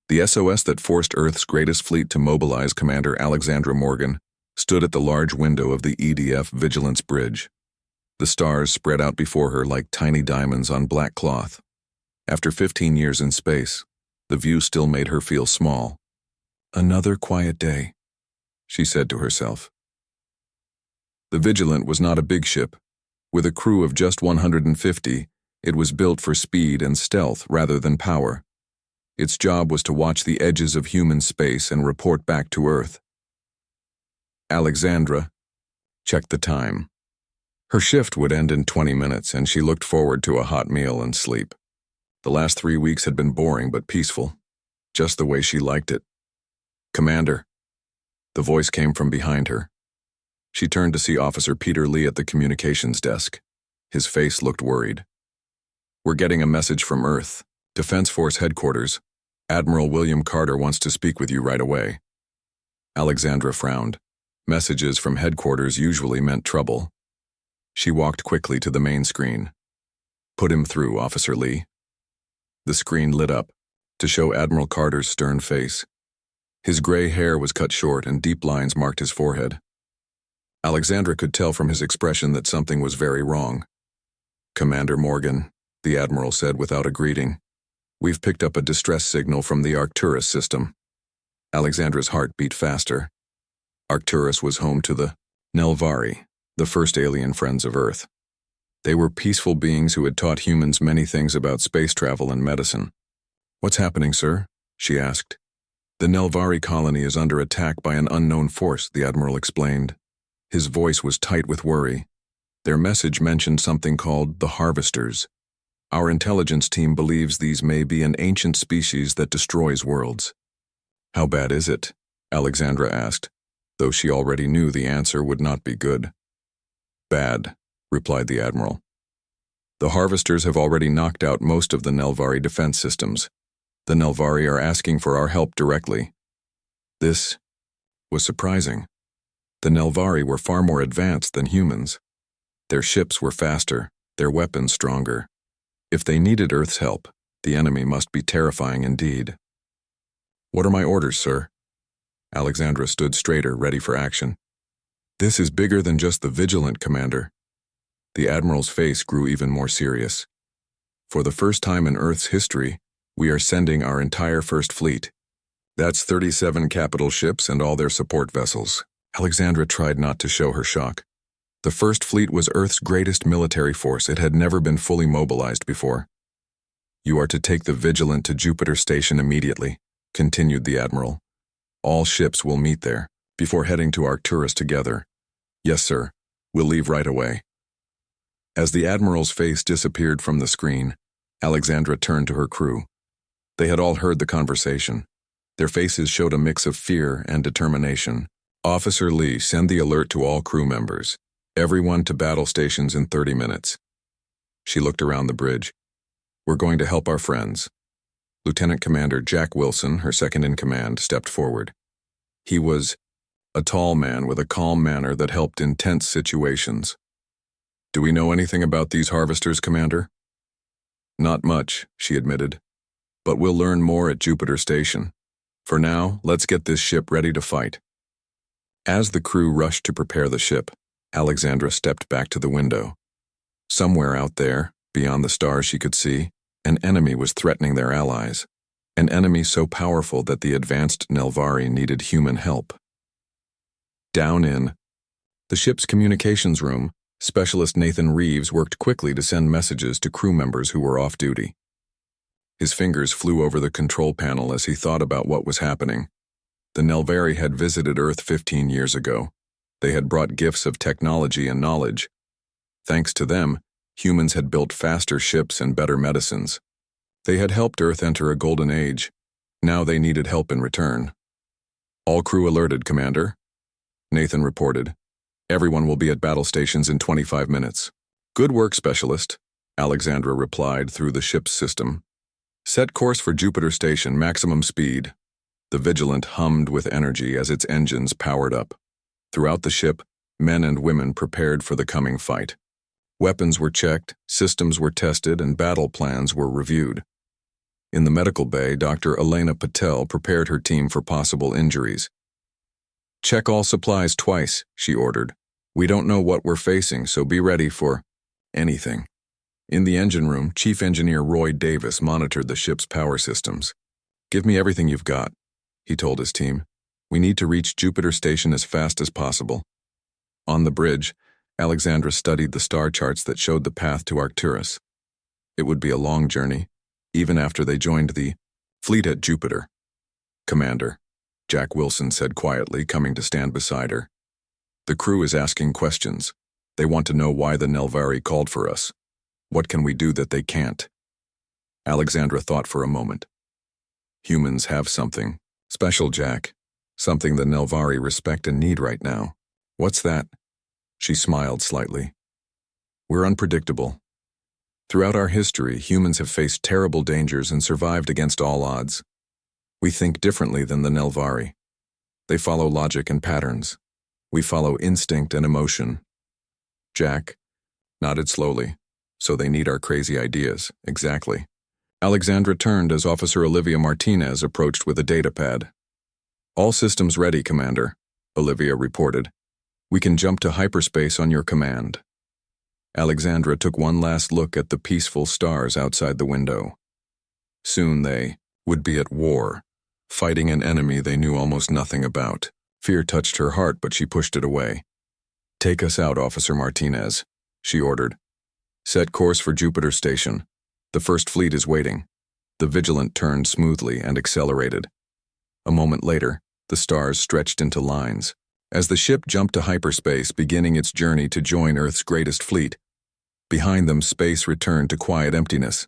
The SOS that forced Earth's greatest fleet to mobilize, Commander Alexandra Morgan, stood at the large window of the EDF Vigilance Bridge. The stars spread out before her like tiny diamonds on black cloth. After 15 years in space, the view still made her feel small. Another quiet day, she said to herself. The Vigilant was not a big ship. With a crew of just 150, it was built for speed and stealth rather than power. Its job was to watch the edges of human space and report back to Earth. Alexandra checked the time. Her shift would end in 20 minutes, and she looked forward to a hot meal and sleep. The last 3 weeks had been boring but peaceful, just the way she liked it. "Commander." The voice came from behind her. She turned to see Officer Peter Lee at the communications desk. His face looked worried. "We're getting a message from Earth, Defense Force Headquarters. Admiral William Carter wants to speak with you right away." Alexandra frowned. Messages from headquarters usually meant trouble. She walked quickly to the main screen. "Put him through, Officer Lee." The screen lit up to show Admiral Carter's stern face. His gray hair was cut short and deep lines marked his forehead. Alexandra could tell from his expression that something was very wrong. "Commander Morgan," the Admiral said without a greeting, "we've picked up a distress signal from the Arcturus system." Alexandra's heart beat faster. Arcturus was home to the Nelvari, the first alien friends of Earth. They were peaceful beings who had taught humans many things about space travel and medicine. "What's happening, sir?" she asked. "The Nelvari colony is under attack by an unknown force," the Admiral explained. His voice was tight with worry. Their message mentioned something called the Harvesters. "Our intelligence team believes these may be an ancient species that destroys worlds." "How bad is it?" Alexandra asked, though she already knew the answer would not be good. "Bad," replied the Admiral. "The Harvesters have already knocked out most of the Nelvari defense systems. The Nelvari are asking for our help directly." This was surprising. The Nelvari were far more advanced than humans. Their ships were faster, their weapons stronger. If they needed Earth's help, the enemy must be terrifying indeed. "What are my orders, sir?" Alexandra stood straighter, ready for action. "This is bigger than just the Vigilant, Commander." The Admiral's face grew even more serious. "For the first time in Earth's history, we are sending our entire First Fleet. That's 37 capital ships and all their support vessels." Alexandra tried not to show her shock. The First Fleet was Earth's greatest military force. It had never been fully mobilized before. "You are to take the Vigilant to Jupiter Station immediately," continued the Admiral. "All ships will meet there, before heading to Arcturus together." "Yes, sir. We'll leave right away." As the Admiral's face disappeared from the screen, Alexandra turned to her crew. They had all heard the conversation. Their faces showed a mix of fear and determination. "Officer Lee, send the alert to all crew members. Everyone to battle stations in 30 minutes. She looked around the bridge. "We're going to help our friends." Lieutenant Commander Jack Wilson, her second-in-command, stepped forward. He was a tall man with a calm manner that helped in tense situations. "Do we know anything about these Harvesters, Commander?" "Not much," she admitted. "But we'll learn more at Jupiter Station. For now, let's get this ship ready to fight." As the crew rushed to prepare the ship, Alexandra stepped back to the window. Somewhere out there, beyond the stars she could see, an enemy was threatening their allies. An enemy so powerful that the advanced Nelvari needed human help. Down in the ship's communications room, Specialist Nathan Reeves worked quickly to send messages to crew members who were off duty. His fingers flew over the control panel as he thought about what was happening. The Nelvari had visited Earth 15 years ago. They had brought gifts of technology and knowledge. Thanks to them, humans had built faster ships and better medicines. They had helped Earth enter a golden age. Now they needed help in return. "All crew alerted, Commander," Nathan reported. "Everyone will be at battle stations in 25 minutes. "Good work, Specialist," Alexandra replied through the ship's system. "Set course for Jupiter Station, maximum speed." The Vigilant hummed with energy as its engines powered up. Throughout the ship, men and women prepared for the coming fight. Weapons were checked, systems were tested, and battle plans were reviewed. In the medical bay, Dr. Elena Patel prepared her team for possible injuries. "Check all supplies twice," she ordered. "We don't know what we're facing, so be ready for anything." In the engine room, Chief Engineer Roy Davis monitored the ship's power systems. "Give me everything you've got," he told his team. "We need to reach Jupiter Station as fast as possible." On the bridge, Alexandra studied the star charts that showed the path to Arcturus. It would be a long journey, even after they joined the fleet at Jupiter. "Commander," Jack Wilson said quietly, coming to stand beside her. "The crew is asking questions. They want to know why the Nelvari called for us. What can we do that they can't?" Alexandra thought for a moment. "Humans have something special, Jack. Something the Nelvari respect and need right now." "What's that?" She smiled slightly. "We're unpredictable. Throughout our history, humans have faced terrible dangers and survived against all odds. We think differently than the Nelvari. They follow logic and patterns. We follow instinct and emotion." Jack nodded slowly. "So they need our crazy ideas." "Exactly." Alexandra turned as Officer Olivia Martinez approached with a datapad. "All systems ready, Commander," Olivia reported. "We can jump to hyperspace on your command." Alexandra took one last look at the peaceful stars outside the window. Soon they would be at war, fighting an enemy they knew almost nothing about. Fear touched her heart, but she pushed it away. "Take us out, Officer Martinez," she ordered. "Set course for Jupiter Station. The First Fleet is waiting." The Vigilant turned smoothly and accelerated. A moment later, the stars stretched into lines. As the ship jumped to hyperspace, beginning its journey to join Earth's greatest fleet, behind them space returned to quiet emptiness.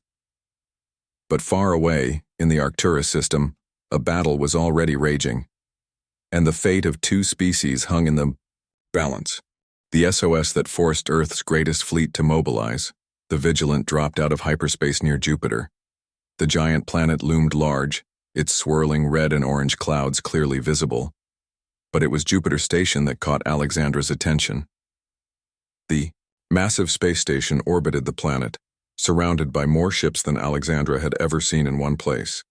But far away, in the Arcturus system, a battle was already raging, and the fate of two species hung in the balance. The SOS that forced Earth's greatest fleet to mobilize, the Vigilant dropped out of hyperspace near Jupiter. The giant planet loomed large, its swirling red and orange clouds clearly visible. But it was Jupiter Station that caught Alexandra's attention. The massive space station orbited the planet, surrounded by more ships than Alexandra had ever seen in one place.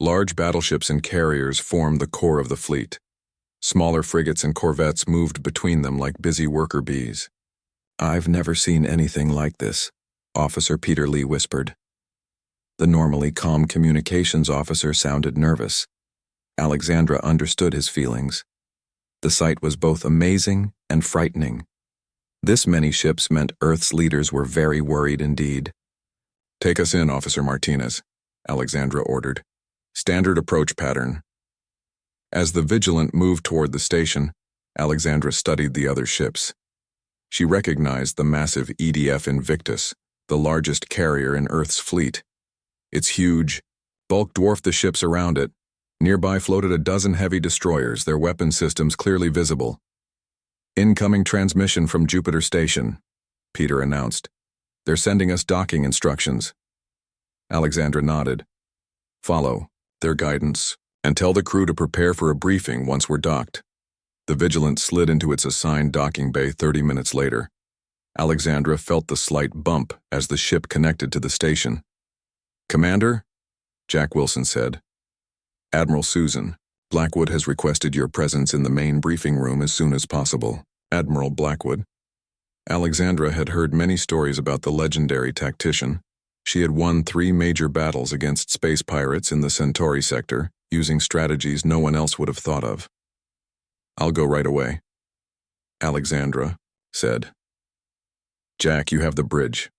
Large battleships and carriers formed the core of the fleet. Smaller frigates and corvettes moved between them like busy worker bees. "I've never seen anything like this," Officer Peter Lee whispered. The normally calm communications officer sounded nervous. Alexandra understood his feelings. The sight was both amazing and frightening. This many ships meant Earth's leaders were very worried indeed. "Take us in, Officer Martinez," Alexandra ordered. "Standard approach pattern." As the Vigilant moved toward the station, Alexandra studied the other ships. She recognized the massive EDF Invictus, the largest carrier in Earth's fleet. Its huge bulk dwarfed the ships around it. Nearby floated a dozen heavy destroyers, their weapon systems clearly visible. "Incoming transmission from Jupiter Station," Peter announced. "They're sending us docking instructions." Alexandra nodded. "Follow their guidance and tell the crew to prepare for a briefing once we're docked." The Vigilant slid into its assigned docking bay 30 minutes later. Alexandra felt the slight bump as the ship connected to the station. "Commander," Jack Wilson said. "Admiral Susan, Blackwood has requested your presence in the main briefing room as soon as possible." Admiral Blackwood. Alexandra had heard many stories about the legendary tactician. She had won 3 major battles against space pirates in the Centauri sector, using strategies no one else would have thought of. "I'll go right away," Alexandra said. "Jack, you have the bridge."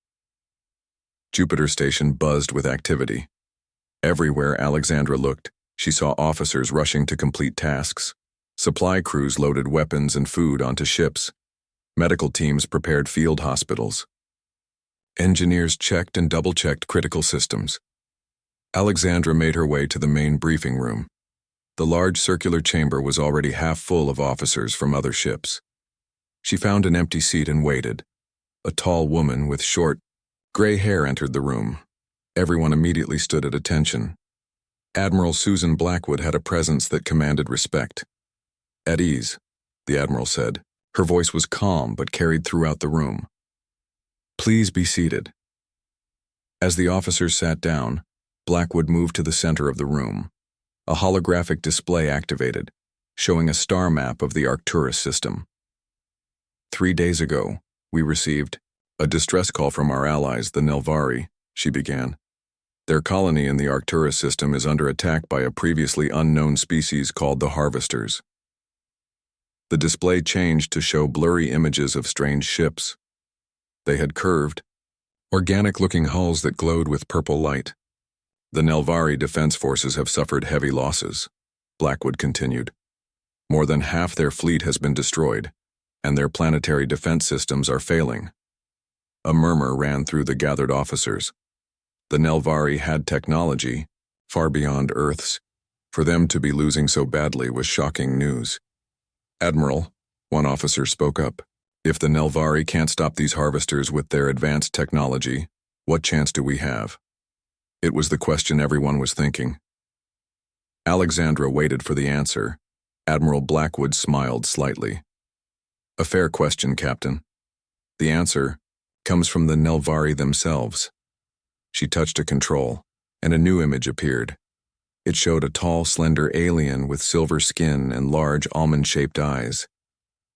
Jupiter Station buzzed with activity. Everywhere Alexandra looked, she saw officers rushing to complete tasks. Supply crews loaded weapons and food onto ships. Medical teams prepared field hospitals. Engineers checked and double-checked critical systems. Alexandra made her way to the main briefing room. The large circular chamber was already half full of officers from other ships. She found an empty seat and waited. A tall woman with short, gray hair entered the room. Everyone immediately stood at attention. Admiral Susan Blackwood had a presence that commanded respect. "At ease," the Admiral said. Her voice was calm but carried throughout the room. "Please be seated." As the officers sat down, Blackwood moved to the center of the room. A holographic display activated, showing a star map of the Arcturus system. 3 days ago, we received a distress call from our allies, the Nelvari, she began. Their colony in the Arcturus system is under attack by a previously unknown species called the Harvesters. The display changed to show blurry images of strange ships. They had curved, organic-looking hulls that glowed with purple light. The Nelvari defense forces have suffered heavy losses, Blackwood continued. More than half their fleet has been destroyed, and their planetary defense systems are failing. A murmur ran through the gathered officers. The Nelvari had technology, far beyond Earth's. For them to be losing so badly was shocking news. Admiral, one officer spoke up, if the Nelvari can't stop these harvesters with their advanced technology, what chance do we have? It was the question everyone was thinking. Alexandra waited for the answer. Admiral Blackwood smiled slightly. A fair question, Captain. The answer comes from the Nelvari themselves. She touched a control, and a new image appeared. It showed a tall, slender alien with silver skin and large almond-shaped eyes.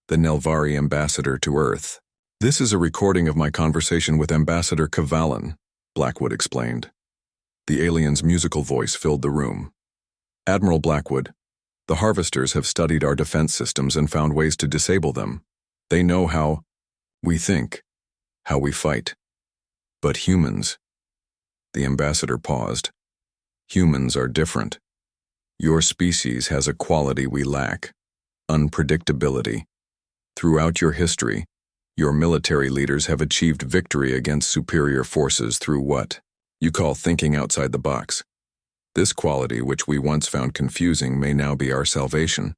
The Nelvari ambassador to Earth. This is a recording of my conversation with Ambassador Kavalan, Blackwood explained. The alien's musical voice filled the room. Admiral Blackwood, the Harvesters have studied our defense systems and found ways to disable them. They know how we think, how we fight. But humans, the ambassador paused. Humans are different. Your species has a quality we lack: unpredictability. Throughout your history, your military leaders have achieved victory against superior forces through what you call thinking outside the box. This quality, which we once found confusing, may now be our salvation.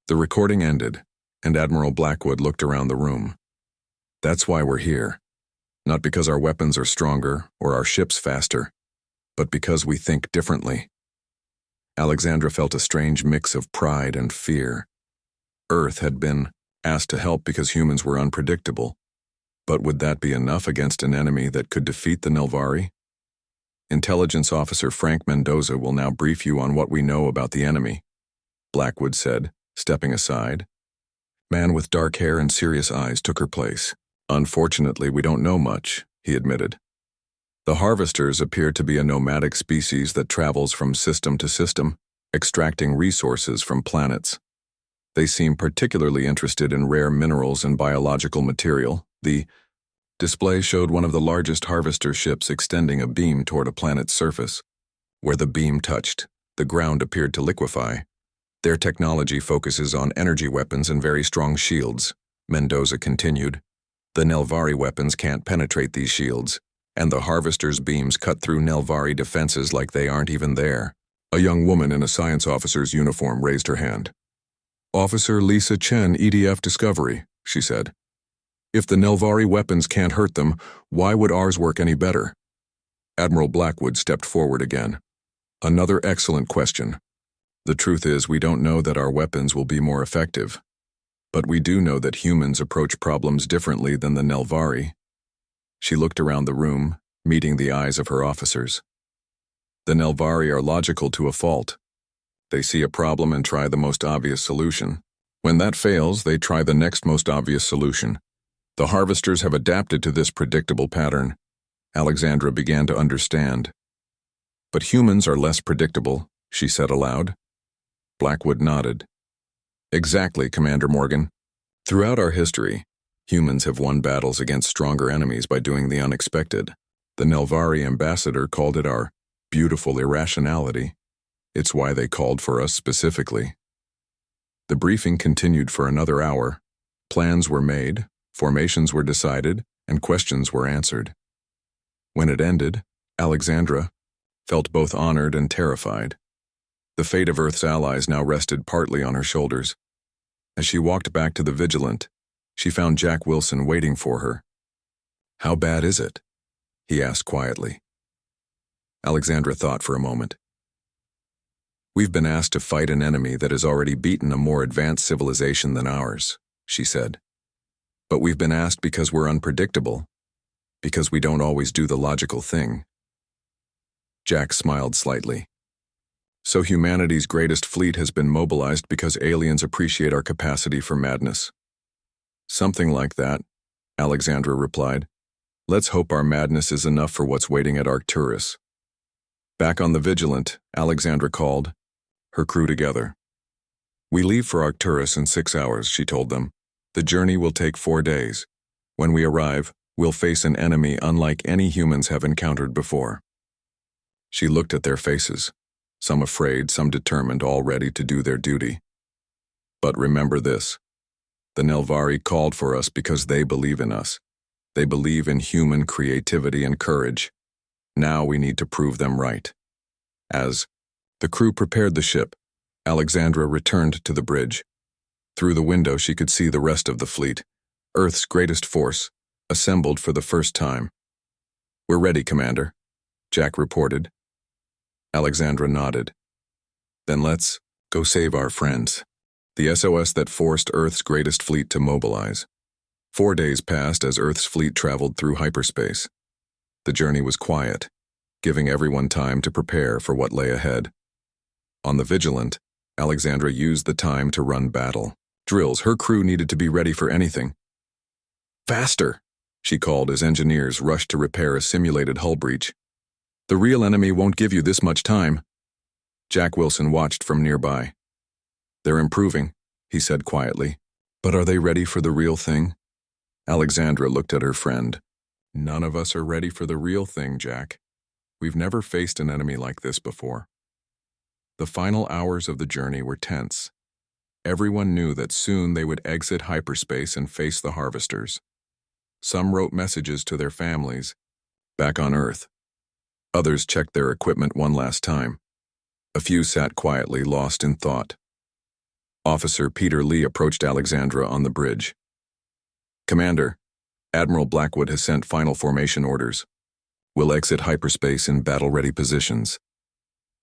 The recording ended, and Admiral Blackwood looked around the room. That's why we're here. Not because our weapons are stronger or our ships faster, but because we think differently. Alexandra felt a strange mix of pride and fear. Earth had been asked to help because humans were unpredictable. But would that be enough against an enemy that could defeat the Nelvari? Intelligence Officer Frank Mendoza will now brief you on what we know about the enemy, Blackwood said, stepping aside. Man with dark hair and serious eyes took her place. Unfortunately, we don't know much, he admitted. The Harvesters appear to be a nomadic species that travels from system to system, extracting resources from planets. They seem particularly interested in rare minerals and biological material. The display showed one of the largest harvester ships extending a beam toward a planet's surface. Where the beam touched, the ground appeared to liquefy. Their technology focuses on energy weapons and very strong shields, Mendoza continued. The Nelvari weapons can't penetrate these shields, and the harvesters' beams cut through Nelvari defenses like they aren't even there. A young woman in a science officer's uniform raised her hand. Officer Lisa Chen, EDF Discovery, she said. If the Nelvari weapons can't hurt them, why would ours work any better? Admiral Blackwood stepped forward again. Another excellent question. The truth is, we don't know that our weapons will be more effective. But we do know that humans approach problems differently than the Nelvari. She looked around the room, meeting the eyes of her officers. The Nelvari are logical to a fault. They see a problem and try the most obvious solution. When that fails, they try the next most obvious solution. The Harvesters have adapted to this predictable pattern. Alexandra began to understand. But humans are less predictable, she said aloud. Blackwood nodded. Exactly, Commander Morgan. Throughout our history, humans have won battles against stronger enemies by doing the unexpected. The Nelvari ambassador called it our beautiful irrationality. It's why they called for us specifically. The briefing continued for another hour. Plans were made, formations were decided, and questions were answered. When it ended, Alexandra felt both honored and terrified. The fate of Earth's allies now rested partly on her shoulders. As she walked back to the Vigilant, she found Jack Wilson waiting for her. How bad is it? He asked quietly. Alexandra thought for a moment. We've been asked to fight an enemy that has already beaten a more advanced civilization than ours, she said. But we've been asked because we're unpredictable, because we don't always do the logical thing. Jack smiled slightly. So humanity's greatest fleet has been mobilized because aliens appreciate our capacity for madness. Something like that, Alexandra replied. Let's hope our madness is enough for what's waiting at Arcturus. Back on the Vigilant, Alexandra called her crew together. We leave for Arcturus in 6 hours, she told them. The journey will take 4 days. When we arrive, we'll face an enemy unlike any humans have encountered before. She looked at their faces, some afraid, some determined, all ready to do their duty. But remember this. The Nelvari called for us because they believe in us. They believe in human creativity and courage. Now we need to prove them right. As the crew prepared the ship, Alexandra returned to the bridge. Through the window she could see the rest of the fleet, Earth's greatest force, assembled for the first time. We're ready, Commander, Jack reported. Alexandra nodded. Then let's go save our friends. The SOS that forced Earth's greatest fleet to mobilize. 4 days passed as Earth's fleet traveled through hyperspace. The journey was quiet, giving everyone time to prepare for what lay ahead. On the Vigilant, Alexandra used the time to run battle drills. Her crew needed to be ready for anything. Faster, she called as engineers rushed to repair a simulated hull breach. The real enemy won't give you this much time. Jack Wilson watched from nearby. They're improving, he said quietly. But are they ready for the real thing? Alexandra looked at her friend. None of us are ready for the real thing, Jack. We've never faced an enemy like this before. The final hours of the journey were tense. Everyone knew that soon they would exit hyperspace and face the harvesters. Some wrote messages to their families, back on Earth. Others checked their equipment one last time. A few sat quietly, lost in thought. Officer Peter Lee approached Alexandra on the bridge. Commander, Admiral Blackwood has sent final formation orders. We'll exit hyperspace in battle-ready positions.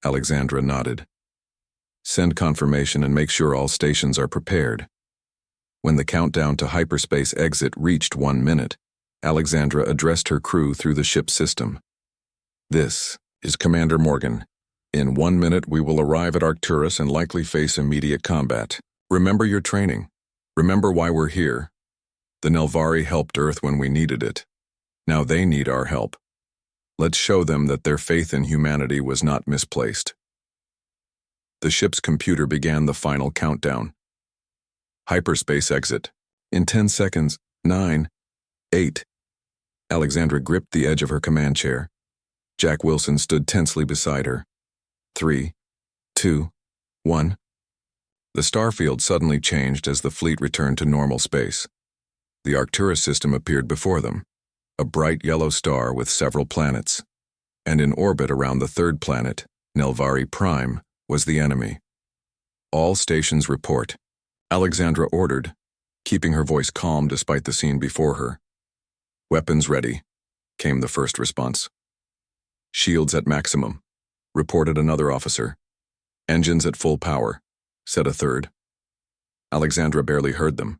Alexandra nodded. Send confirmation and make sure all stations are prepared. When the countdown to hyperspace exit reached 1 minute, Alexandra addressed her crew through the ship's system. This is Commander Morgan. In 1 minute we will arrive at Arcturus and likely face immediate combat. Remember your training. Remember why we're here. The Nelvari helped Earth when we needed it. Now they need our help. Let's show them that their faith in humanity was not misplaced. The ship's computer began the final countdown. Hyperspace exit. In 10 seconds, 9, 8. Alexandra gripped the edge of her command chair. Jack Wilson stood tensely beside her. 3, 2, 1. The starfield suddenly changed as the fleet returned to normal space. The Arcturus system appeared before them, a bright yellow star with several planets. And in orbit around the third planet, Nelvari Prime, was the enemy. All stations report, Alexandra ordered, keeping her voice calm despite the scene before her. Weapons ready, came the first response. Shields at maximum, reported another officer. Engines at full power, said a third. Alexandra barely heard them.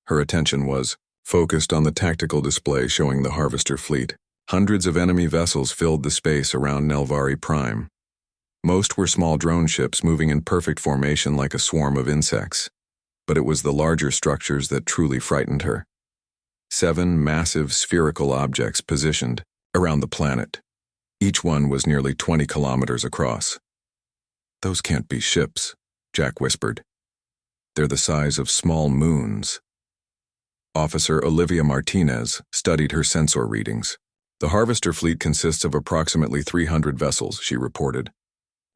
Her attention was focused on the tactical display showing the Harvester fleet. Hundreds of enemy vessels filled the space around Nelvari Prime. Most were small drone ships moving in perfect formation like a swarm of insects. But it was the larger structures that truly frightened her. 7 massive spherical objects positioned around the planet. Each one was nearly 20 kilometers across. Those can't be ships, Jack whispered. They're the size of small moons. Officer Olivia Martinez studied her sensor readings. The Harvester fleet consists of approximately 300 vessels, she reported.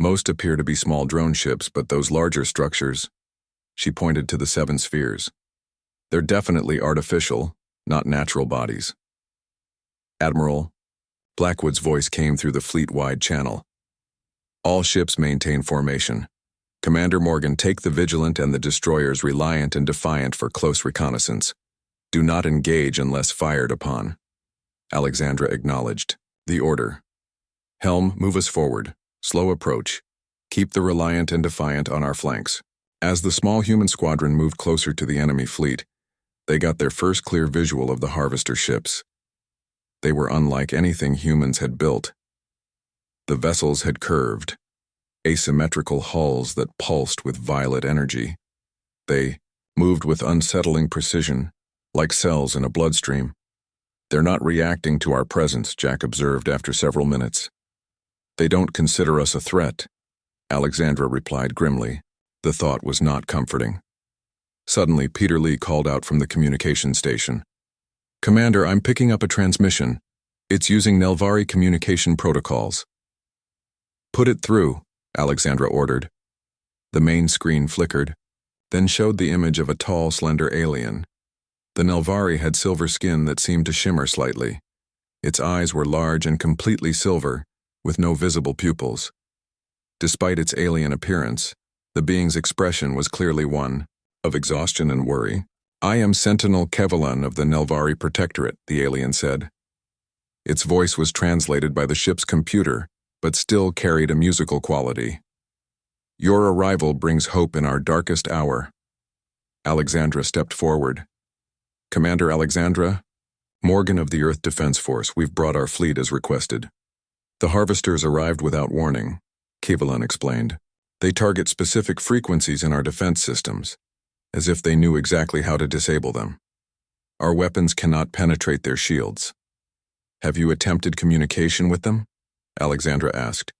Most appear to be small drone ships, but those larger structures, she pointed to the 7 spheres. They're definitely artificial, not natural bodies. Admiral, Blackwood's voice came through the fleet-wide channel. All ships maintain formation. Commander Morgan, take the Vigilant and the destroyers Reliant and Defiant for close reconnaissance. Do not engage unless fired upon. Alexandra acknowledged. The order. Helm, move us forward. Slow approach. Keep the Reliant and Defiant on our flanks. As the small human squadron moved closer to the enemy fleet, they got their first clear visual of the Harvester ships. They were unlike anything humans had built. The vessels had curved, asymmetrical hulls that pulsed with violet energy. They moved with unsettling precision, like cells in a bloodstream. "They're not reacting to our presence," Jack observed after several minutes. "They don't consider us a threat," Alexandra replied grimly. The thought was not comforting. Suddenly, Peter Lee called out from the communication station. "Commander, I'm picking up a transmission. It's using Nelvari communication protocols." "Put it through," Alexandra ordered. The main screen flickered, then showed the image of a tall, slender alien. The Nelvari had silver skin that seemed to shimmer slightly. Its eyes were large and completely silver, with no visible pupils. Despite its alien appearance, the being's expression was clearly one of exhaustion and worry. "I am Sentinel Kevalan of the Nelvari Protectorate," the alien said. Its voice was translated by the ship's computer, but still carried a musical quality. "Your arrival brings hope in our darkest hour." Alexandra stepped forward. "Commander Alexandra, Morgan of the Earth Defense Force, we've brought our fleet as requested." "The harvesters arrived without warning," Kevalan explained. "They target specific frequencies in our defense systems, as if they knew exactly how to disable them. Our weapons cannot penetrate their shields." "Have you attempted communication with them?" Alexandra asked.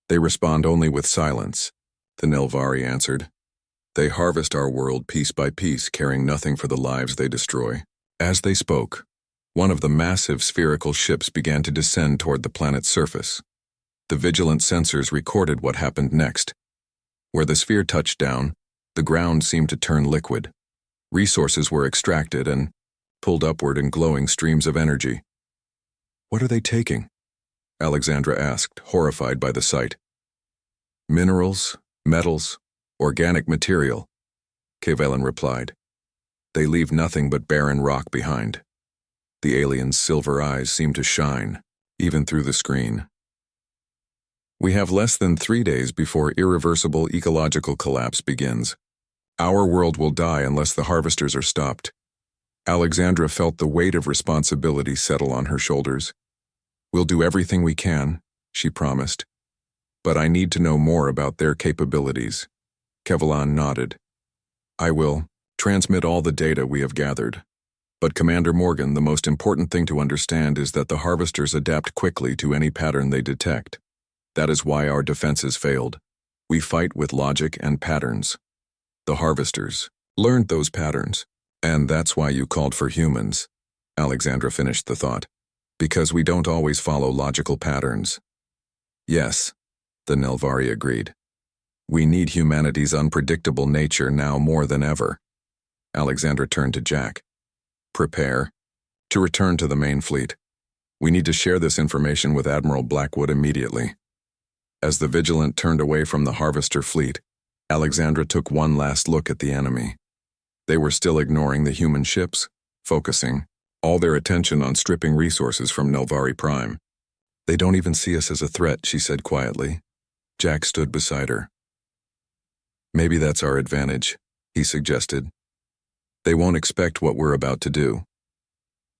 "They respond only with silence," the Nelvari answered. "They harvest our world piece by piece, caring nothing for the lives they destroy." As they spoke, one of the massive spherical ships began to descend toward the planet's surface. The vigilant sensors recorded what happened next. Where the sphere touched down, the ground seemed to turn liquid. Resources were extracted and pulled upward in glowing streams of energy. "What are they taking?" Alexandra asked, horrified by the sight. "Minerals, metals, organic material," Kevalan replied. "They leave nothing but barren rock behind." The alien's silver eyes seemed to shine, even through the screen. "We have less than 3 days before irreversible ecological collapse begins. Our world will die unless the harvesters are stopped." Alexandra felt the weight of responsibility settle on her shoulders. "We'll do everything we can," she promised. "But I need to know more about their capabilities." Kevalan nodded. "I will transmit all the data we have gathered. But Commander Morgan, the most important thing to understand is that the harvesters adapt quickly to any pattern they detect. That is why our defenses failed. We fight with logic and patterns. The harvesters learned those patterns, and that's why you called for humans." Alexandra finished the thought. "Because we don't always follow logical patterns." "Yes," the Nelvari agreed. "We need humanity's unpredictable nature now more than ever." Alexandra turned to Jack. "Prepare to return to the main fleet. We need to share this information with Admiral Blackwood immediately." As the Vigilant turned away from the Harvester fleet, Alexandra took one last look at the enemy. They were still ignoring the human ships, focusing all their attention on stripping resources from Nelvari Prime. "They don't even see us as a threat," she said quietly. Jack stood beside her. "Maybe that's our advantage," he suggested. "They won't expect what we're about to do."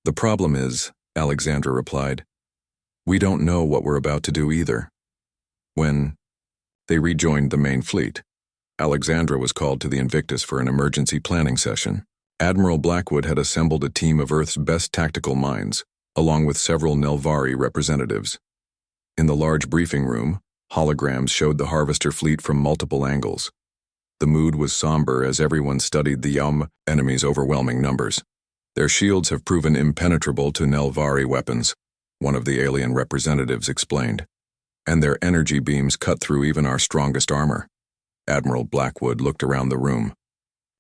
"The problem is," Alexandra replied, "we don't know what we're about to do either." When they rejoined the main fleet, Alexandra was called to the Invictus for an emergency planning session. Admiral Blackwood had assembled a team of Earth's best tactical minds, along with several Nelvari representatives. In the large briefing room, holograms showed the Harvester fleet from multiple angles. The mood was somber as everyone studied the enemy's overwhelming numbers. "Their shields have proven impenetrable to Nelvari weapons," one of the alien representatives explained. "And their energy beams cut through even our strongest armor." Admiral Blackwood looked around the room.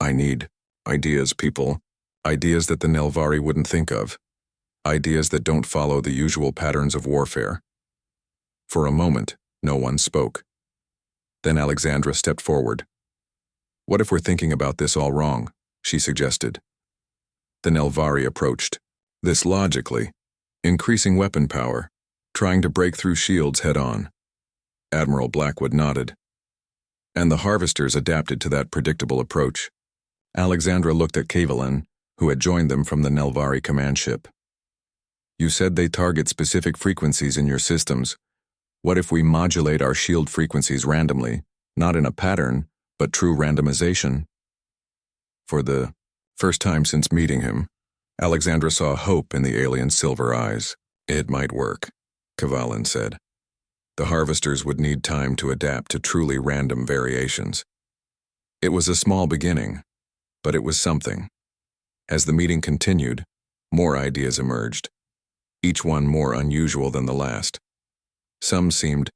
"I need ideas, people. Ideas that the Nelvari wouldn't think of. Ideas that don't follow the usual patterns of warfare." For a moment, no one spoke. Then Alexandra stepped forward. "What if we're thinking about this all wrong?" she suggested. The Nelvari approached. This logically, increasing weapon power, trying to break through shields head-on. Admiral Blackwood nodded. And the Harvesters adapted to that predictable approach. Alexandra looked at Kevalan, who had joined them from the Nelvari command ship. "You said they target specific frequencies in your systems. What if we modulate our shield frequencies randomly, not in a pattern, but true randomization? For the first time since meeting him, Alexandra saw hope in the alien's silver eyes. It might work, Kavalan said. The harvesters would need time to adapt to truly random variations. It was a small beginning, but it was something. As the meeting continued, more ideas emerged, each one more unusual than the last. Some seemed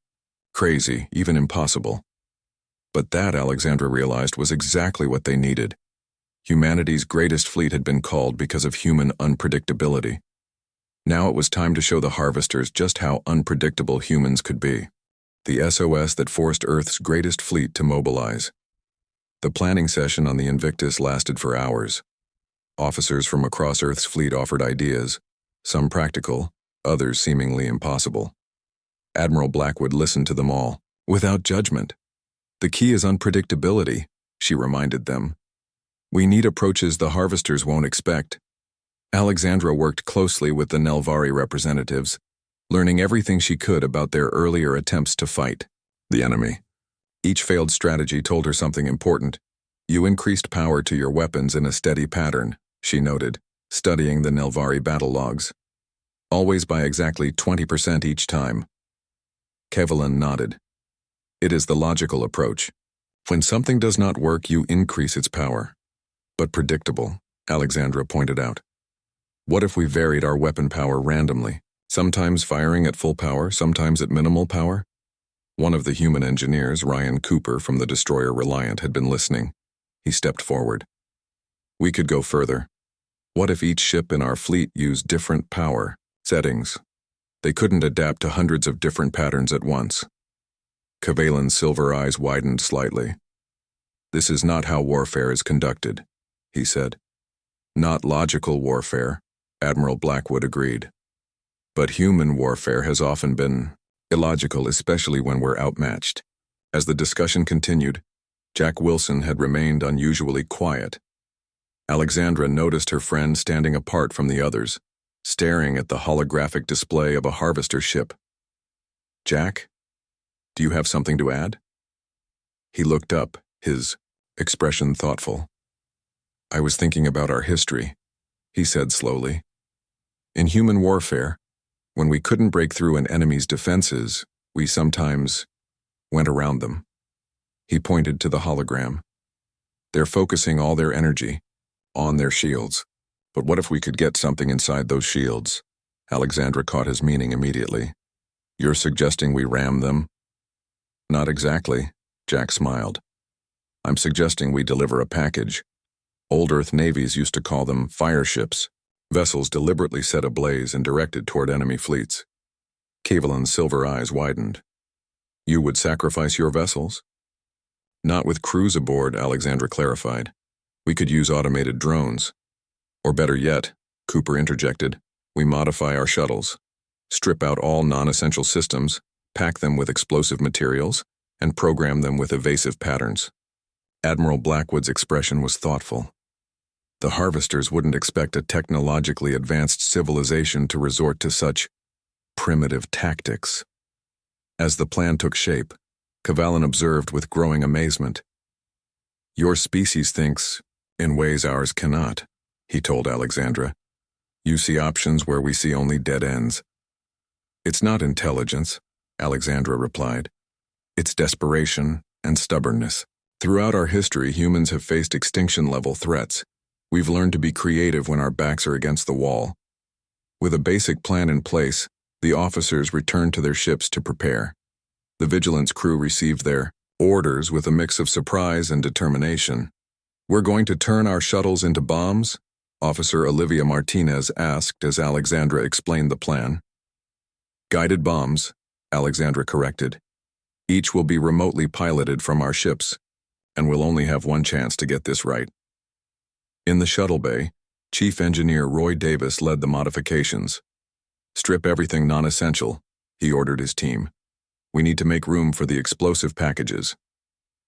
crazy, even impossible. But that, Alexandra realized, was exactly what they needed. Humanity's greatest fleet had been called because of human unpredictability. Now it was time to show the harvesters just how unpredictable humans could be. The SOS that forced Earth's greatest fleet to mobilize. The planning session on the Invictus lasted for hours. Officers from across Earth's fleet offered ideas, some practical, others seemingly impossible. Admiral Blackwood listened to them all, without judgment. The key is unpredictability, she reminded them. We need approaches the harvesters won't expect. Alexandra worked closely with the Nelvari representatives, learning everything she could about their earlier attempts to fight the enemy. Each failed strategy told her something important. You increased power to your weapons in a steady pattern, she noted, studying the Nelvari battle logs. Always by exactly 20% each time. Kavalan nodded. It is the logical approach. When something does not work, you increase its power. But predictable, Alexandra pointed out. What if we varied our weapon power randomly, sometimes firing at full power, sometimes at minimal power? One of the human engineers, Ryan Cooper from the destroyer Reliant, had been listening. He stepped forward. We could go further. What if each ship in our fleet used different power settings? They couldn't adapt to hundreds of different patterns at once. Kavalan's silver eyes widened slightly. This is not how warfare is conducted, he said. Not logical warfare, Admiral Blackwood agreed. But human warfare has often been illogical, especially when we're outmatched. As the discussion continued, Jack Wilson had remained unusually quiet. Alexandra noticed her friend standing apart from the others, staring at the holographic display of a harvester ship. Jack, do you have something to add? He looked up, his expression thoughtful. I was thinking about our history, he said slowly. In human warfare, when we couldn't break through an enemy's defenses, we sometimes went around them. He pointed to the hologram. They're focusing all their energy on their shields. But what if we could get something inside those shields? Alexandra caught his meaning immediately. You're suggesting we ram them? Not exactly, Jack smiled. I'm suggesting we deliver a package. Old Earth navies used to call them fire ships, vessels deliberately set ablaze and directed toward enemy fleets. Kavalan's silver eyes widened. You would sacrifice your vessels? Not with crews aboard, Alexandra clarified. We could use automated drones. Or better yet, Cooper interjected, we modify our shuttles, strip out all non-essential systems, pack them with explosive materials, and program them with evasive patterns. Admiral Blackwood's expression was thoughtful. The harvesters wouldn't expect a technologically advanced civilization to resort to such primitive tactics. As the plan took shape, Kavalan observed with growing amazement. Your species thinks in ways ours cannot, he told Alexandra. You see options where we see only dead ends. It's not intelligence, Alexandra replied. It's desperation and stubbornness. Throughout our history, humans have faced extinction-level threats. We've learned to be creative when our backs are against the wall. With a basic plan in place, the officers returned to their ships to prepare. The vigilance crew received their orders with a mix of surprise and determination. We're going to turn our shuttles into bombs? Officer Olivia Martinez asked as Alexandra explained the plan. Guided bombs, Alexandra corrected. Each will be remotely piloted from our ships, and we'll only have one chance to get this right. In the shuttle bay, Chief Engineer Roy Davis led the modifications. Strip everything non-essential, he ordered his team. We need to make room for the explosive packages.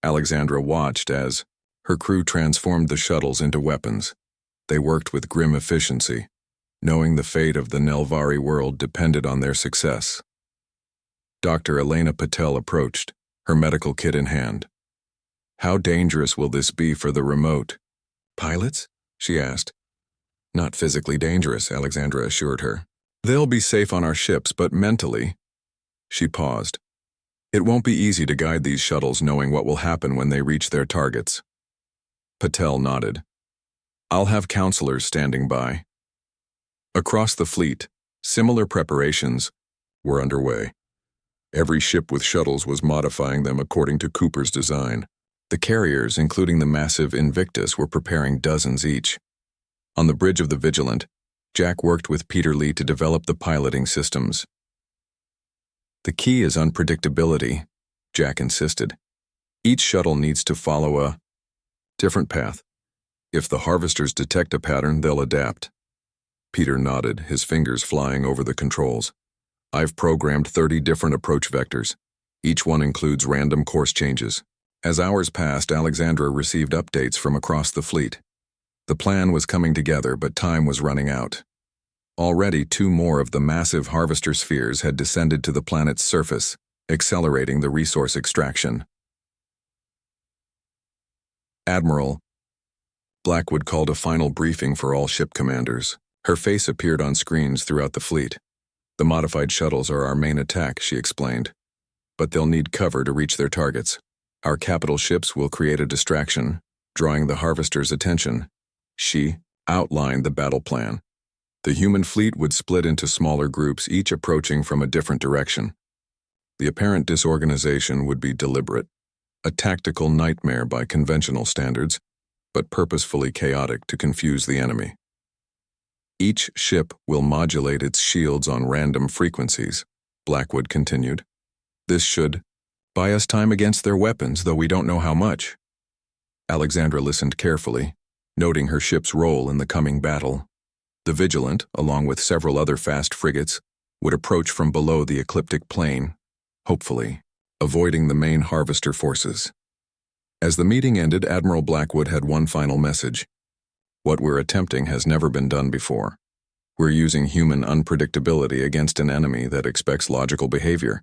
Alexandra watched as her crew transformed the shuttles into weapons. They worked with grim efficiency, knowing the fate of the Nelvari world depended on their success. Dr. Elena Patel approached, her medical kit in hand. "How dangerous will this be for the remote pilots?" she asked. "Not physically dangerous," Alexandra assured her. "They'll be safe on our ships, but mentally—" She paused. "It won't be easy to guide these shuttles knowing what will happen when they reach their targets." Patel nodded. "I'll have counselors standing by." Across the fleet, similar preparations were underway. Every ship with shuttles was modifying them according to Cooper's design. The carriers, including the massive Invictus, were preparing dozens each. On the bridge of the Vigilant, Jack worked with Peter Lee to develop the piloting systems. "The key is unpredictability," Jack insisted. "Each shuttle needs to follow a different path. If the harvesters detect a pattern, they'll adapt." Peter nodded, his fingers flying over the controls. "I've programmed 30 different approach vectors. Each one includes random course changes." As hours passed, Alexandra received updates from across the fleet. The plan was coming together, but time was running out. Already 2 more of the massive harvester spheres had descended to the planet's surface, accelerating the resource extraction. Admiral Blackwood called a final briefing for all ship commanders. Her face appeared on screens throughout the fleet. "The modified shuttles are our main attack," she explained. "But they'll need cover to reach their targets. Our capital ships will create a distraction, drawing the harvesters' attention." She outlined the battle plan. The human fleet would split into smaller groups, each approaching from a different direction. The apparent disorganization would be deliberate, a tactical nightmare by conventional standards, but purposefully chaotic to confuse the enemy. "Each ship will modulate its shields on random frequencies," Blackwood continued. "This should buy us time against their weapons, though we don't know how much." Alexandra listened carefully, noting her ship's role in the coming battle. The Vigilant, along with several other fast frigates, would approach from below the ecliptic plane, hopefully, avoiding the main harvester forces. As the meeting ended, Admiral Blackwood had one final message. "What we're attempting has never been done before. We're using human unpredictability against an enemy that expects logical behavior.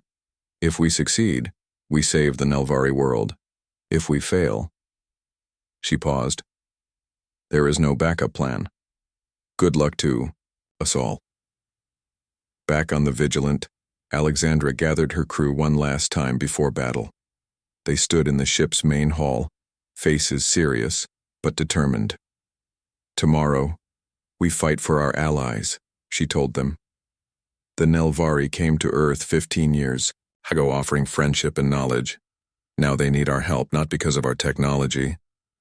If we succeed, we save the Nelvari world. If we fail—" She paused. "There is no backup plan. Good luck to us all." Back on the Vigilant, Alexandra gathered her crew one last time before battle. They stood in the ship's main hall, faces serious but determined. "Tomorrow, we fight for our allies," she told them. "The Nelvari came to Earth 15 years ago offering friendship and knowledge. Now they need our help, not because of our technology,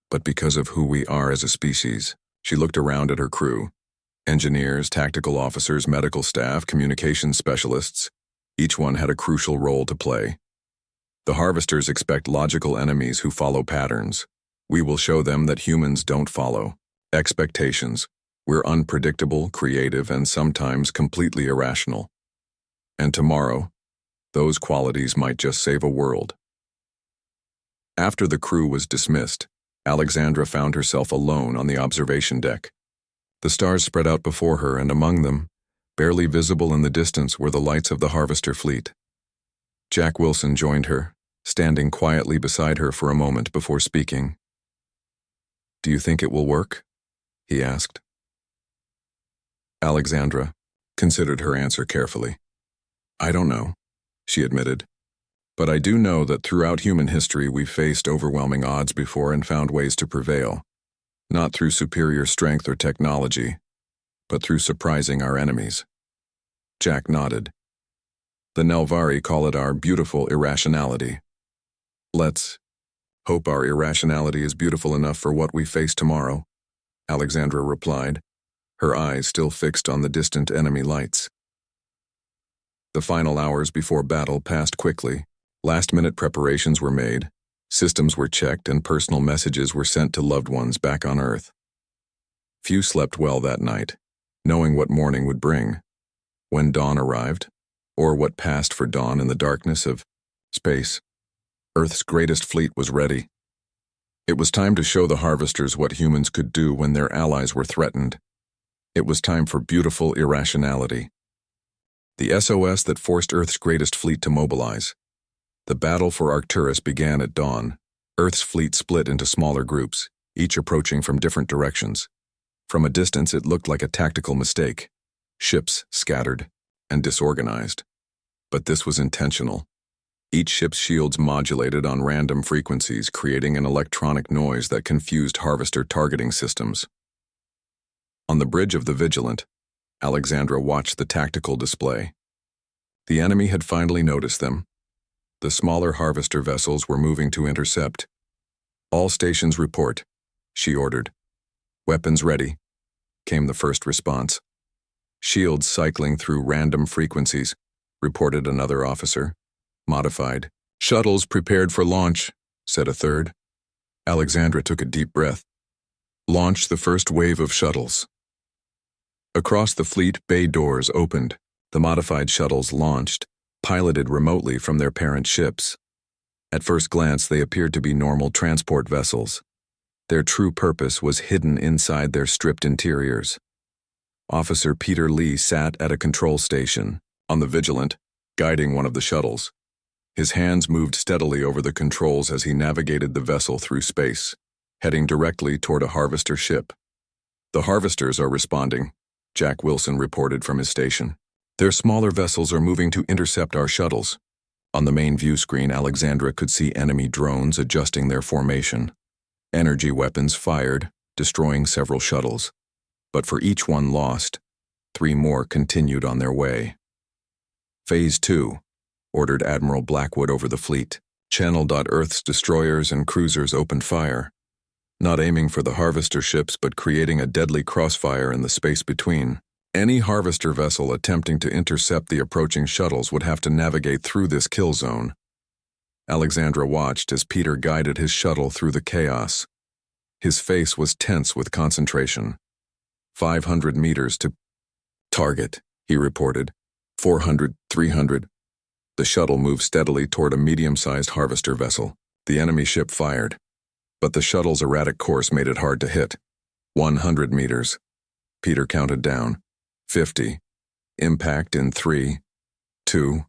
but because of who we are as a species." She looked around at her crew. Engineers, tactical officers, medical staff, communications specialists. Each one had a crucial role to play. "The harvesters expect logical enemies who follow patterns. We will show them that humans don't follow expectations. We're unpredictable, creative, and sometimes completely irrational. And tomorrow, those qualities might just save a world." After the crew was dismissed, Alexandra found herself alone on the observation deck. The stars spread out before her, and among them, barely visible in the distance, were the lights of the harvester fleet. Jack Wilson joined her, standing quietly beside her for a moment before speaking. "Do you think it will work?" he asked. Alexandra considered her answer carefully. "I don't know," she admitted. "But I do know that throughout human history we've faced overwhelming odds before and found ways to prevail. Not through superior strength or technology, but through surprising our enemies." Jack nodded. "The Nelvari call it our beautiful irrationality. Let's hope our irrationality is beautiful enough for what we face tomorrow," Alexandra replied, her eyes still fixed on the distant enemy lights. The final hours before battle passed quickly. Last-minute preparations were made, systems were checked, and personal messages were sent to loved ones back on Earth. Few slept well that night, knowing what morning would bring, when dawn arrived, or what passed for dawn in the darkness of space. Earth's greatest fleet was ready. It was time to show the harvesters what humans could do when their allies were threatened. It was time for beautiful irrationality. The SOS that forced Earth's greatest fleet to mobilize. The battle for Arcturus began at dawn. Earth's fleet split into smaller groups, each approaching from different directions. From a distance, it looked like a tactical mistake. Ships scattered and disorganized. But this was intentional. Each ship's shields modulated on random frequencies, creating an electronic noise that confused harvester targeting systems. On the bridge of the Vigilant, Alexandra watched the tactical display. The enemy had finally noticed them. The smaller harvester vessels were moving to intercept. "All stations report," she ordered. "Weapons ready," came the first response. "Shields cycling through random frequencies," reported another officer. "Modified." "Shuttles prepared for launch," said a third. Alexandra took a deep breath. "Launch the first wave of shuttles." Across the fleet, bay doors opened. The modified shuttles launched, piloted remotely from their parent ships. At first glance, they appeared to be normal transport vessels. Their true purpose was hidden inside their stripped interiors. Officer Peter Lee sat at a control station, on the Vigilant, guiding one of the shuttles. His hands moved steadily over the controls as he navigated the vessel through space, heading directly toward a harvester ship. "The harvesters are responding," Jack Wilson reported from his station. "Their smaller vessels are moving to intercept our shuttles." On the main view screen, Alexandra could see enemy drones adjusting their formation. Energy weapons fired, destroying several shuttles. But for each one lost, 3 more continued on their way. "Phase 2, ordered Admiral Blackwood over the fleet. Earth's destroyers and cruisers opened fire, not aiming for the harvester ships but creating a deadly crossfire in the space between. Any harvester vessel attempting to intercept the approaching shuttles would have to navigate through this kill zone. Alexandra watched as Peter guided his shuttle through the chaos. His face was tense with concentration. 500 meters to target, he reported. 400, 300. The shuttle moved steadily toward a medium-sized harvester vessel. The enemy ship fired, but the shuttle's erratic course made it hard to hit. 100 meters. Peter counted down. 50. Impact in 3, 2,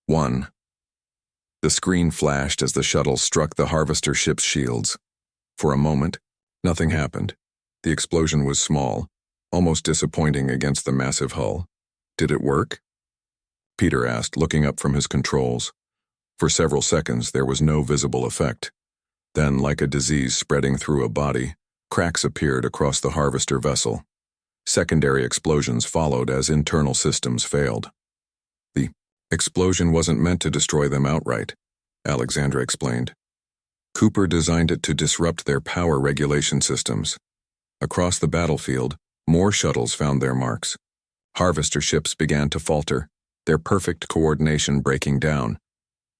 1. The screen flashed as the shuttle struck the harvester ship's shields. For a moment, nothing happened. The explosion was small, almost disappointing against the massive hull. "Did it work?" Peter asked, looking up from his controls. For several seconds, there was no visible effect. Then, like a disease spreading through a body, cracks appeared across the harvester vessel. Secondary explosions followed as internal systems failed. "The explosion wasn't meant to destroy them outright," Alexandra explained. "Cooper designed it to disrupt their power regulation systems." Across the battlefield, more shuttles found their marks. Harvester ships began to falter, their perfect coordination breaking down.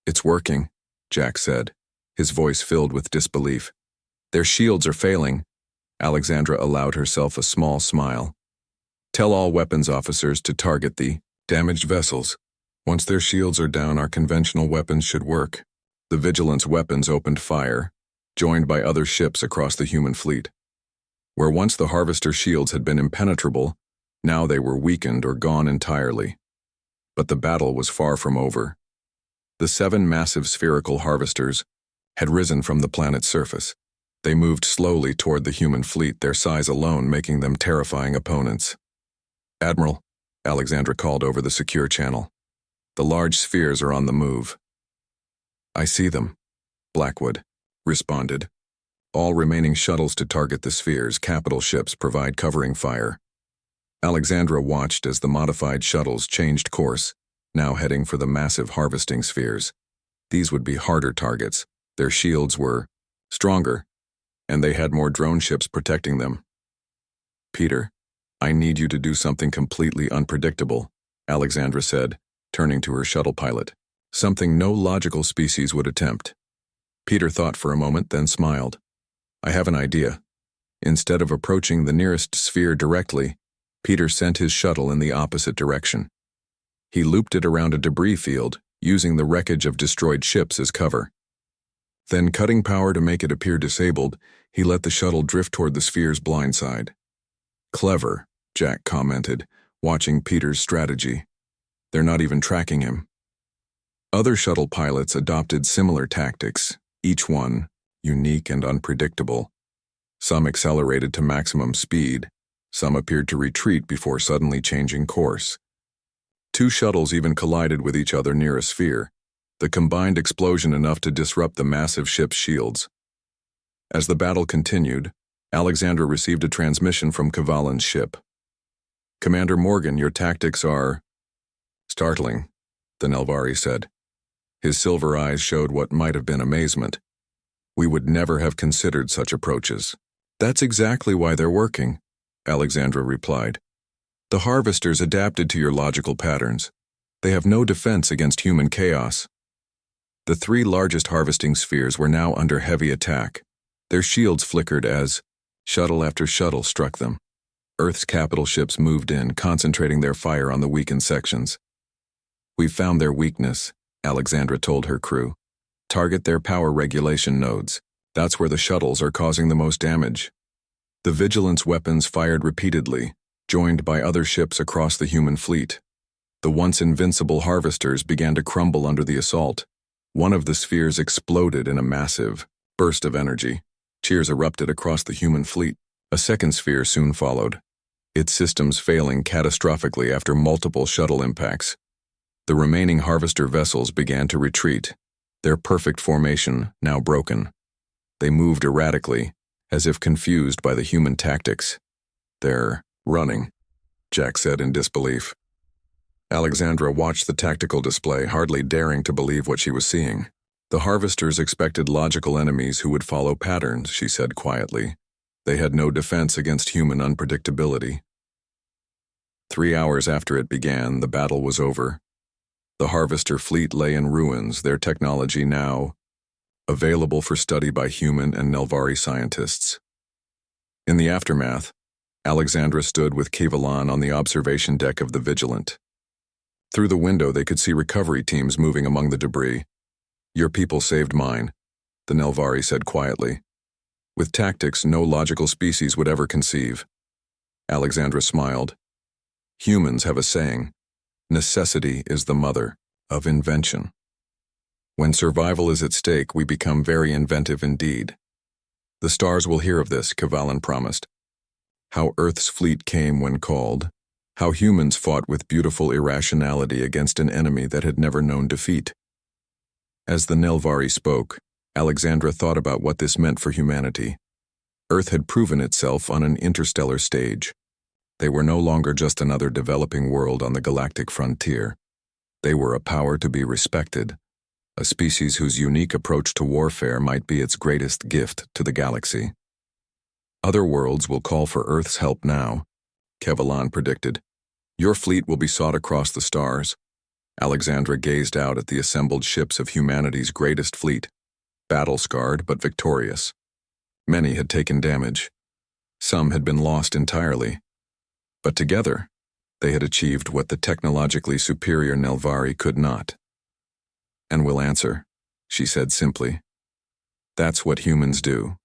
"It's working," Jack said, his voice filled with disbelief. "Their shields are failing." Alexandra allowed herself a small smile. "Tell all weapons officers to target the damaged vessels. Once their shields are down, our conventional weapons should work." The Vigilant's weapons opened fire, joined by other ships across the human fleet. Where once the harvester shields had been impenetrable, now they were weakened or gone entirely. But the battle was far from over. The 7 massive spherical harvesters had risen from the planet's surface. They moved slowly toward the human fleet, their size alone making them terrifying opponents. "Admiral," Alexandra called over the secure channel. "The large spheres are on the move." "I see them," Blackwood responded. "All remaining shuttles to target the spheres. Capital ships provide covering fire." Alexandra watched as the modified shuttles changed course, now heading for the massive harvesting spheres. These would be harder targets. Their shields were stronger, and they had more drone ships protecting them. "Peter, I need you to do something completely unpredictable," Alexandra said, turning to her shuttle pilot. "Something no logical species would attempt." Peter thought for a moment, then smiled. "I have an idea." Instead of approaching the nearest sphere directly, Peter sent his shuttle in the opposite direction. He looped it around a debris field, using the wreckage of destroyed ships as cover. Then, cutting power to make it appear disabled, he let the shuttle drift toward the sphere's blind side. "Clever," Jack commented, watching Peter's strategy. They're not even tracking him. Other shuttle pilots adopted similar tactics, each one unique and unpredictable. Some accelerated to maximum speed, some appeared to retreat before suddenly changing course. 2 shuttles even collided with each other near a sphere, the combined explosion enough to disrupt the massive ship's shields. As the battle continued, Alexandra received a transmission from Kavalan's ship. "Commander Morgan, your tactics are startling," the Nelvari said. His silver eyes showed what might have been amazement. "We would never have considered such approaches." "That's exactly why they're working," Alexandra replied. "The harvesters adapted to your logical patterns. They have no defense against human chaos." The 3 largest harvesting spheres were now under heavy attack. Their shields flickered as shuttle after shuttle struck them. Earth's capital ships moved in, concentrating their fire on the weakened sections. "We've found their weakness," Alexandra told her crew. "Target their power regulation nodes. That's where the shuttles are causing the most damage." The Vigilance weapons fired repeatedly, joined by other ships across the human fleet. The once invincible harvesters began to crumble under the assault. One of the spheres exploded in a massive burst of energy. Cheers erupted across the human fleet. A second sphere soon followed, its systems failing catastrophically after multiple shuttle impacts. The remaining harvester vessels began to retreat, their perfect formation now broken. They moved erratically, as if confused by the human tactics. "They're running," Jack said in disbelief. Alexandra watched the tactical display, hardly daring to believe what she was seeing. "The harvesters expected logical enemies who would follow patterns," she said quietly. "They had no defense against human unpredictability." 3 hours after it began, the battle was over. The harvester fleet lay in ruins, their technology now available for study by human and Nelvari scientists. In the aftermath, Alexandra stood with Kavalan on the observation deck of the Vigilant. Through the window they could see recovery teams moving among the debris. "Your people saved mine," the Nelvari said quietly. "With tactics no logical species would ever conceive." Alexandra smiled. "Humans have a saying, necessity is the mother of invention. When survival is at stake, we become very inventive indeed." "The stars will hear of this," Kavalan promised. "How Earth's fleet came when called, how humans fought with beautiful irrationality against an enemy that had never known defeat." As the Nelvari spoke, Alexandra thought about what this meant for humanity. Earth had proven itself on an interstellar stage. They were no longer just another developing world on the galactic frontier. They were a power to be respected, a species whose unique approach to warfare might be its greatest gift to the galaxy. "Other worlds will call for Earth's help now," Kavalan predicted. "Your fleet will be sought across the stars." Alexandra gazed out at the assembled ships of humanity's greatest fleet, battle-scarred but victorious. Many had taken damage. Some had been lost entirely. But together, they had achieved what the technologically superior Nelvari could not. "And we'll answer," she said simply. "That's what humans do."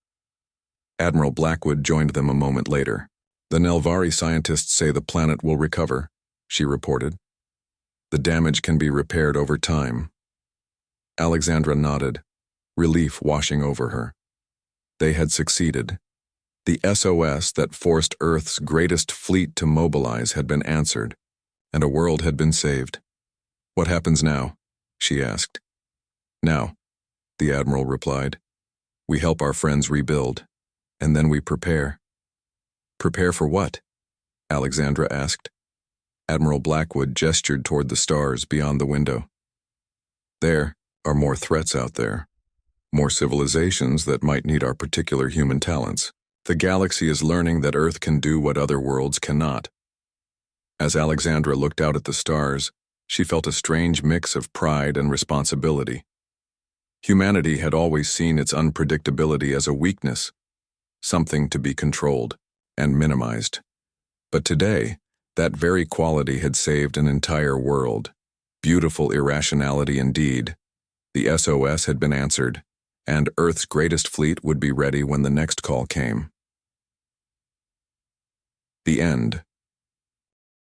Admiral Blackwood joined them a moment later. "The Nelvari scientists say the planet will recover," she reported. "The damage can be repaired over time." Alexandra nodded, relief washing over her. They had succeeded. The SOS that forced Earth's greatest fleet to mobilize had been answered, and a world had been saved. "What happens now?" she asked. "Now," the Admiral replied, "we help our friends rebuild, and then we prepare." "Prepare for what?" Alexandra asked. Admiral Blackwood gestured toward the stars beyond the window. "There are more threats out there. More civilizations that might need our particular human talents. The galaxy is learning that Earth can do what other worlds cannot." As Alexandra looked out at the stars, she felt a strange mix of pride and responsibility. Humanity had always seen its unpredictability as a weakness, something to be controlled and minimized. But today, that very quality had saved an entire world. Beautiful irrationality indeed. The SOS had been answered, and Earth's greatest fleet would be ready when the next call came. The end.